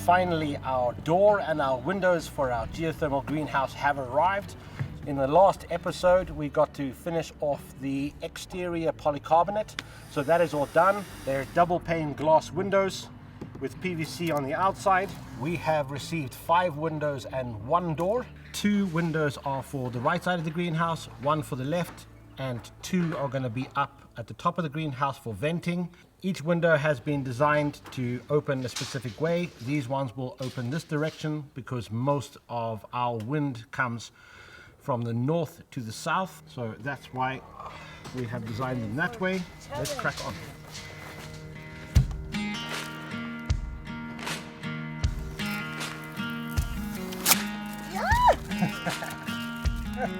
finally our door and our windows for our geothermal greenhouse have arrived. In the last episode, we got to finish off the exterior polycarbonate. So that is all done. They're double pane glass windows with PVC on the outside. We have received 5 windows and 1 door. 2 windows are for the right side of the greenhouse, 1 for the left, and 2 are going to be up at the top of the greenhouse for venting. Each window has been designed to open a specific way. These ones will open this direction because most of our wind comes from the north to the south. So that's why we have designed them that way. Let's crack on.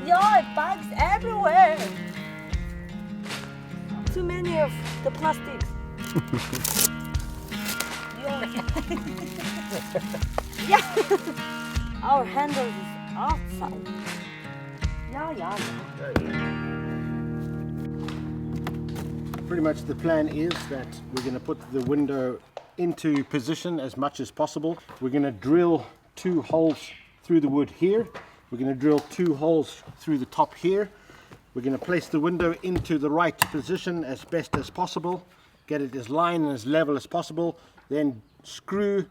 Yeah, bugs everywhere. Too many of the plastics. Yeah. Our handle is outside. Yeah. Pretty much the plan is that we're going to put the window into position as much as possible. We're going to drill 2 holes through the wood here. We're going to drill 2 holes through the top here. We're going to place the window into the right position as best as possible, get it as line and as level as possible, then screw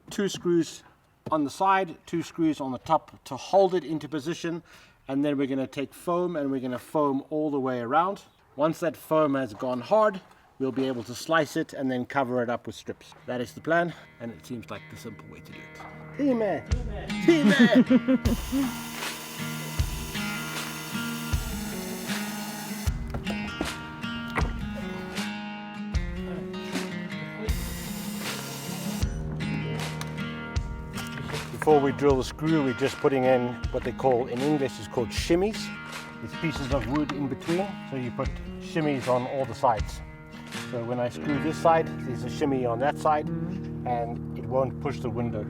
2 screws on the side, 2 screws on the top to hold it into position, and then we're going to take foam and we're going to foam all the way around. Once that foam has gone hard, we'll be able to slice it and then cover it up with strips. That is the plan, and it seems like the simple way to do it. 𝐸𝑚𝑎𝑚𝑎𝑚. Before we drill the screw, we're just putting in what they call, in English, is called shimmies. It's pieces of wood in between, so you put shimmies on all the sides. So when I screw this side, there's a shimmy on that side, and it won't push the window.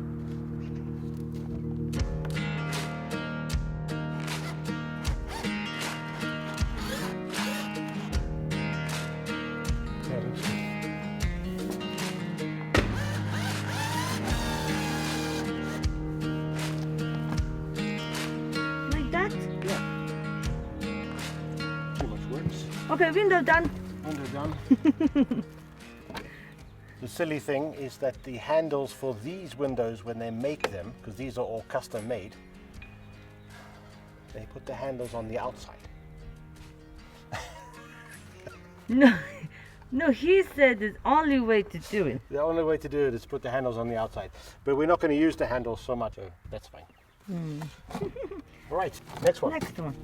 Okay, window done. Window done. The silly thing is that the handles for these windows, when they make them, because these are all custom made, they put the handles on the outside. No, he said the only way to do it. The only way to do it is put the handles on the outside. But we're not going to use the handles so much, so that's fine. All right, next one. Next one.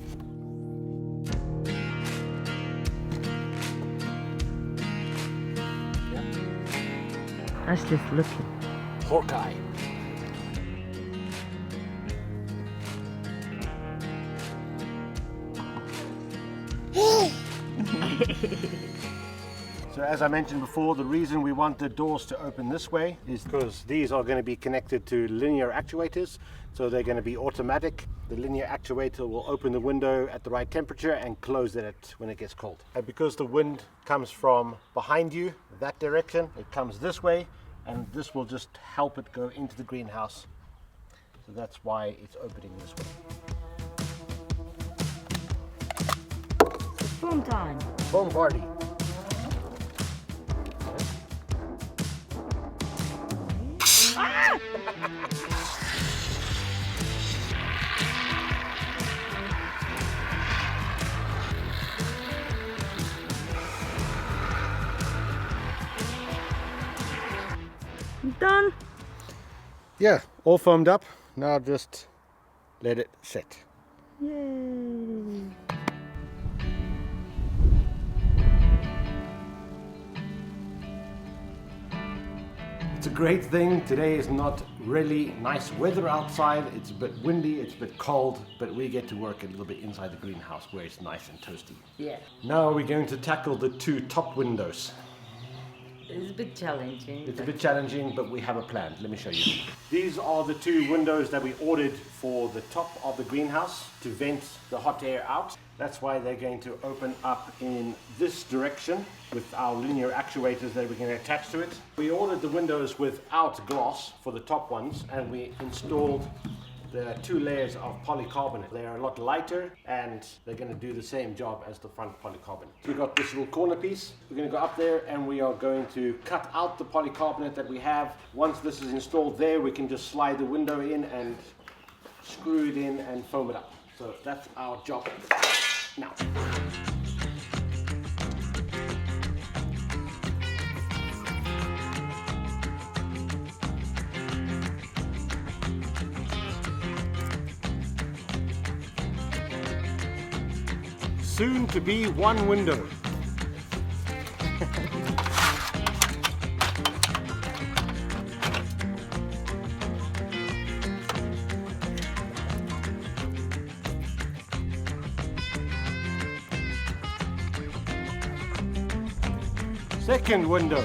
That's just looking. Hawkeye. So as I mentioned before, the reason we want the doors to open this way is because these are going to be connected to linear actuators. So they're going to be automatic. The linear actuator will open the window at the right temperature and close it when it gets cold. And because the wind comes from behind you, that direction, it comes this way, and this will just help it go into the greenhouse. So that's why it's opening this way. Foam time. Foam party. Done. Yeah, all foamed up. Now just let it sit. Yay. It's a great thing. Today is not really nice weather outside. It's a bit windy, it's a bit cold, but we get to work a little bit inside the greenhouse where it's nice and toasty. Yeah. Now we're going to tackle the 2 top windows. It's a bit challenging. It's a bit challenging, but we have a plan. Let me show you. These are the 2 windows that we ordered for the top of the greenhouse to vent the hot air out. That's why they're going to open up in this direction with our linear actuators that we're going to attach to it. We ordered the windows without glass for the top ones, and we installed the 2 layers of polycarbonate. They're a lot lighter and they're going to do the same job as the front polycarbonate. So we've got this little corner piece. We're going to go up there and we are going to cut out the polycarbonate that we have. Once this is installed there, we can just slide the window in and screw it in and foam it up. So that's our job now. Soon to be 1 window. Second window.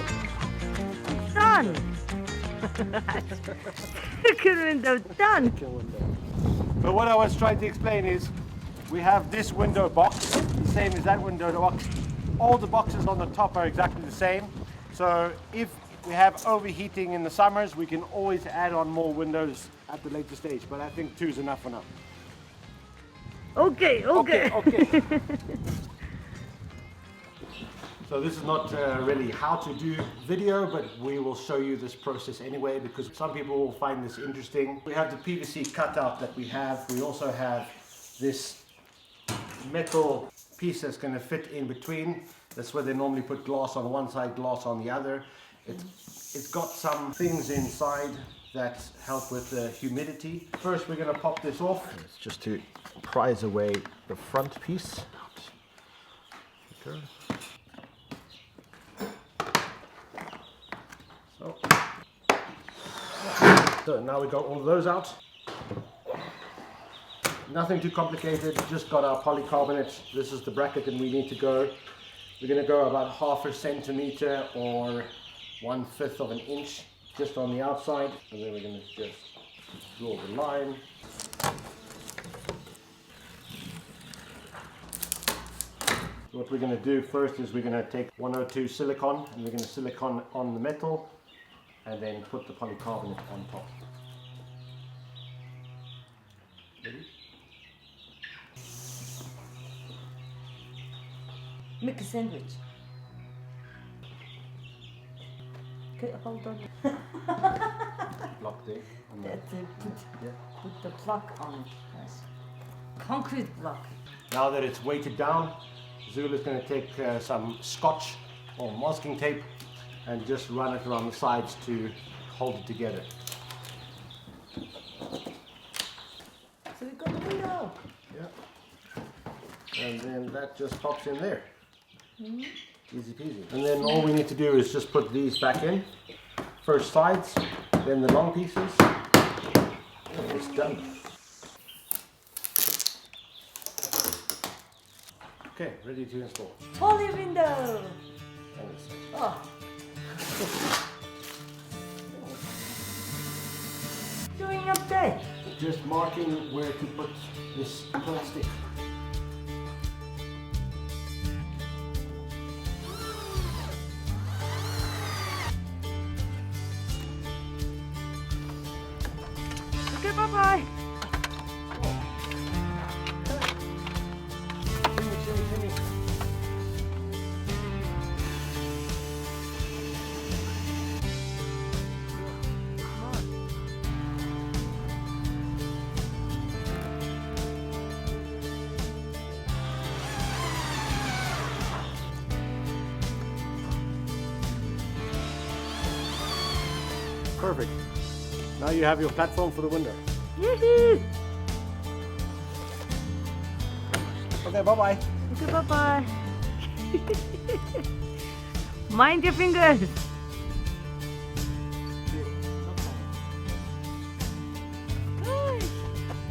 Done. Second window done. But what I was trying to explain is we have this window box, the same as that window box. All the boxes on the top are exactly the same. So if we have overheating in the summers, we can always add on more windows at the later stage. But I think 2 is enough for now. Okay. Okay. So this is not really how to do video, but we will show you this process anyway, because some people will find this interesting. We have the PVC cutout that we have. We also have this metal piece that's going to fit in between. That's where they normally put glass on one side, glass on the other. It's got some things inside that help with the humidity. First we're going to pop this off. It's just to prise away the front piece. Okay. So now we got all of those out. Nothing too complicated, just got our polycarbonate. This is the bracket that we need to go. We're going to go about 1/2 centimeter or 1/5 of an inch just on the outside, and then we're going to just draw the line. What we're going to do first is we're going to take 102 silicone and we're going to silicone on the metal and then put the polycarbonate on top. Ready? Make a sandwich. Okay, hold on. Block there. Put the block on it. Yes. Concrete block. Now that it's weighted down, Zula's going to take some scotch or masking tape and just run it around the sides to hold it together. So we got the window. Yeah. And then that just pops in there. Easy peasy. And then all we need to do is just put these back in. First sides, then the long pieces. And it's done. Okay, ready to install. Poly window. Oh. Doing update. Just marking where to put this plastic. Okay, bye-bye. Perfect. Now you have your platform for the window. Yee-hoo. Okay, bye-bye. Okay, bye-bye. Mind your fingers.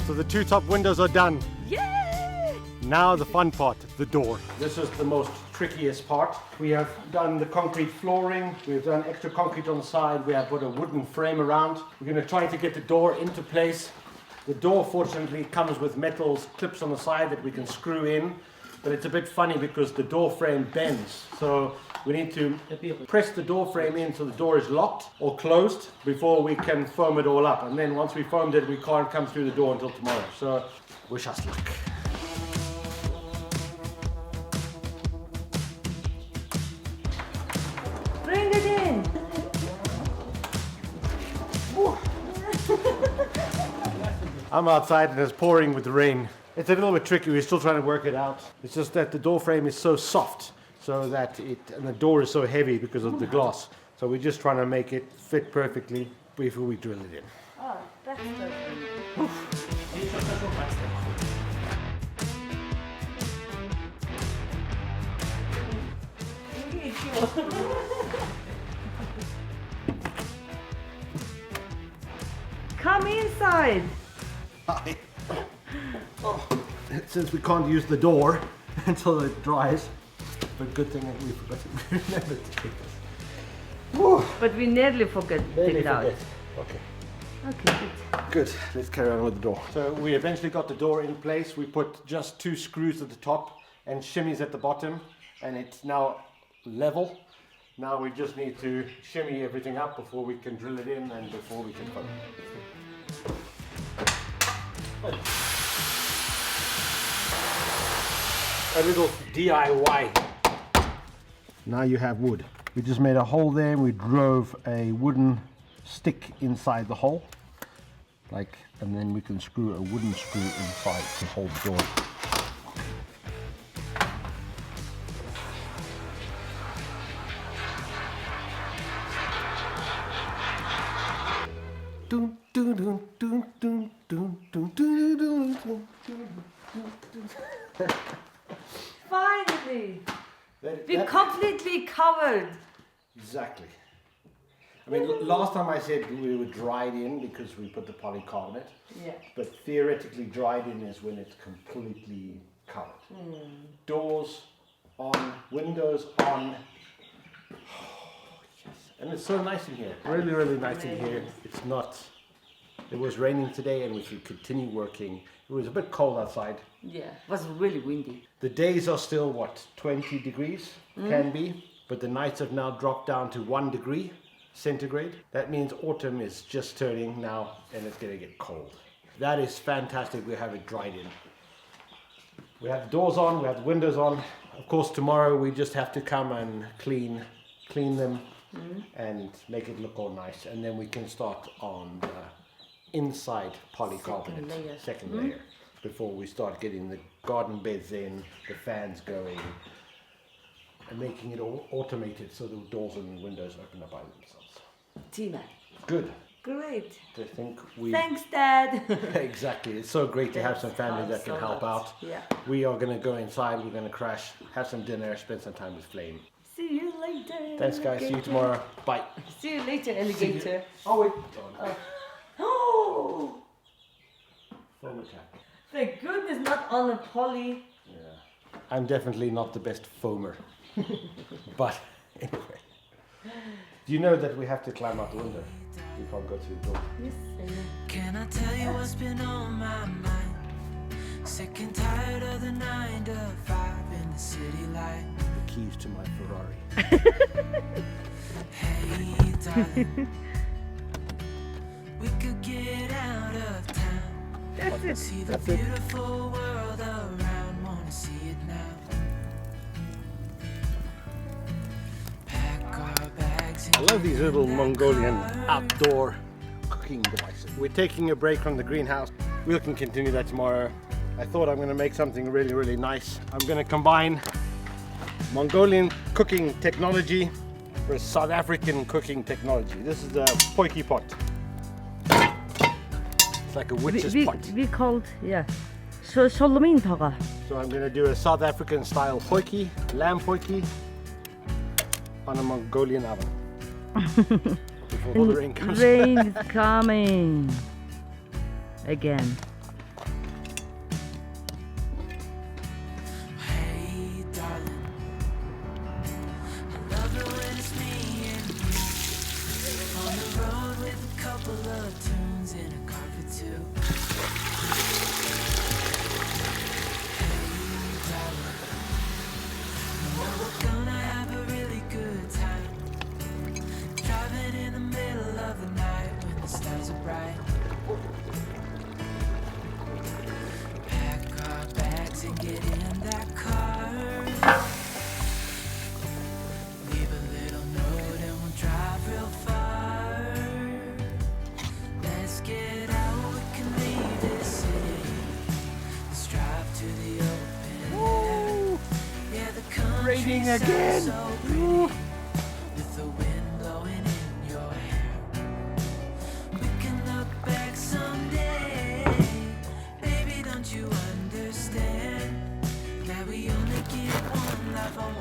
So the 2 top windows are done. Yay! Now the fun part, the door. This is the most trickiest part. We have done the concrete flooring, we've done extra concrete on the side, we have put a wooden frame around. We're going to try to get the door into place. The door fortunately comes with metal clips on the side that we can screw in. but it's a bit funny because the door frame bends. So we need to press the door frame in so the door is locked or closed before we can foam it all up. And then once we foamed it, we can't come through the door until tomorrow. So wish us luck. Bring it in. I'm outside and it's pouring with the rain. It's a little bit tricky, we're still trying to work it out. It's just that the door frame is so soft, so that and the door is so heavy because of the glass. So we're just trying to make it fit perfectly before we drill it in. Oh, that's good. Come inside. Since we can't use the door until it dries, but good thing that we forgot to remember to take this. Woo. But we nearly forget to take it out. Okay. Okay, good. Good, let's carry on with the door. So we eventually got the door in place. We put just 2 screws at the top and shimmies at the bottom, and it's now level. Now we just need to shimmy everything up before we can drill it in and before we can foam. A little DIY. Now you have wood. We just made a hole there and we drove a wooden stick inside the hole. And then we can screw a wooden screw inside to hold the door. Finally! We're completely covered. Exactly. I mean, last time I said we were dried in because we put the polycarbonate. Yeah. But theoretically, dried in is when it's completely covered. Doors on, windows on. Oh, yes. And it's so nice in here. Really, really nice in here. It's not. It was raining today and we could continue working. It was a bit cold outside. Yeah, it was really windy. The days are still, what, 20 degrees? Can be. But the nights have now dropped down to 1 degree centigrade. That means autumn is just turning now and it's going to get cold. That is fantastic. We have it dried in. We have the doors on, we have the windows on. Of course, tomorrow we just have to come and clean them and make it look all nice. And then we can start on the inside polycarbonate, second layer, before we start getting the garden beds in, the fans going, and making it all automated so the doors and windows open up by themselves. Tina. Good. Great. I think we. Thanks, Dad. Exactly. It's so great to have some family that can help out. Yeah. We are going to go inside. We're going to crash, have some dinner, spend some time with Flame. See you later. Thanks, guys. See you tomorrow. Bye. See you later, alligator. Oh wait. Oh! Foam attack. Thank goodness, not on a poly. Yeah. I'm definitely not the best foamer. But anyway. Do you know that we have to climb out the window? We can't go through the door. Yes, I know. Can I tell you what's been on my mind? Sick and tired of the 9 to 5 in the city light. The keys to my Ferrari. Hey, darling, we could get out of town. That's it. See the beautiful world around, wanna see it now. Pack our bags and I love these little Mongolian outdoor cooking devices. We're taking a break from the greenhouse. We can continue that tomorrow. I thought I'm going to make something really, really nice. I'm going to combine Mongolian cooking technology with South African cooking technology. This is a poiki pot. It's like a witch's pot. We called, yeah. So Solominthaga. So I'm going to do a South African style poiki, lamb poiki, on a Mongolian oven. Before the rain comes. Rain is coming. Again. hey, darling, I love it when it's me and you on the road with a couple of tunes and a carpet too. Hey, darling. raining again. So pretty, with the wind blowing in your hair. We can look back someday. Baby, don't you understand that we only get one life?